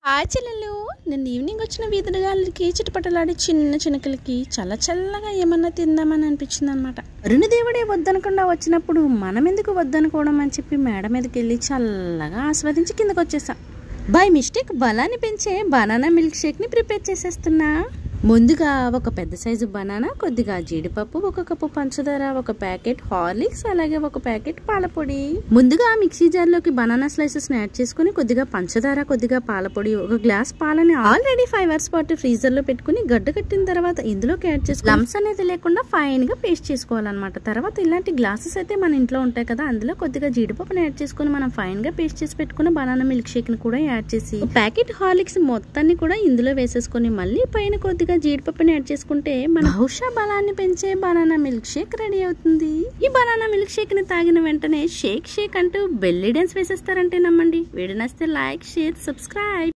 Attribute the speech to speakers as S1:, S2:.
S1: Hi చెల్లెలు, నిన్న evening వచ్చిన వీధులకి చిటపటలాడే చిన్న చినుకలకి చల్ల చల్లగా ఏమన్నా తిందామని అనిపించింది అనమాట. అరుణదేవుడే వద్దనకుండా వచ్చినప్పుడు మనం ఎందుకు వద్దనుకోవడం అని చెప్పి మేడ మీదకి వెళ్ళి చల్లగా ఆస్వాదించి కిందకు వచ్చేసా. బై మిస్టేక్ బలాన్ని పెంచే బనానా మిల్క్ షేక్ ని ప్రిపేర్ చేసేస్తున్నా. ముందుగా ఒక పెద్ద సైజు బనానా, కొద్దిగా జీడిపప్పు, ఒక కప్పు పంచదార, ఒక ప్యాకెట్ హార్లిక్స్, అలాగే ఒక ప్యాకెట్ పాలపొడి. ముందుగా మిక్సీ జార్ లోకి బనానా స్లైసెస్ ని యాడ్ చేసుకుని కొద్దిగా పంచదార, కొద్దిగా పాలపొడి, ఒక గ్లాస్ పాలని ఆల్రెడీ 5 hours పాటు ఫ్రీజర్ లో పెట్టుకుని గడ్డ కట్టిన తర్వాత ఇందులోకి యాడ్ చేసుకుని లమ్స్ అనేది లేకుండా ఫైన్ గా పేస్ట్ చేసుకోవాలన్నమాట. తర్వాత ఇలాంటి గ్లాసెస్ అయితే మన ఇంట్లో ఉంటాయి కదా, అందులో కొద్దిగా జీడిపప్పుని యాడ్ చేసుకుని మనం ఫైన్ గా పేస్ట్ చేసి పెట్టుకున్న బనానా మిల్క్ షేక్ ని కూడా యాడ్ చేసి ప్యాకెట్ హార్లిక్స్ మొత్తాన్ని కూడా ఇందులో వేసేసుకుని మళ్ళీ పైన కొద్దిగా జీడిపప్పుని యాడ్ చేసుకుంటే మన బహుశా బలాన్ని పెంచే బనానా మిల్క్ షేక్ రెడీ అవుతుంది. ఈ బనానా మిల్క్ షేక్ ని తాగిన వెంటనే షేక్ షేక్ అంటూ బెల్లీ డాన్స్ వేసేస్తారంటే నమ్మండి. వీడియో నచ్చితే లైక్, షేర్, సబ్స్క్రైబ్.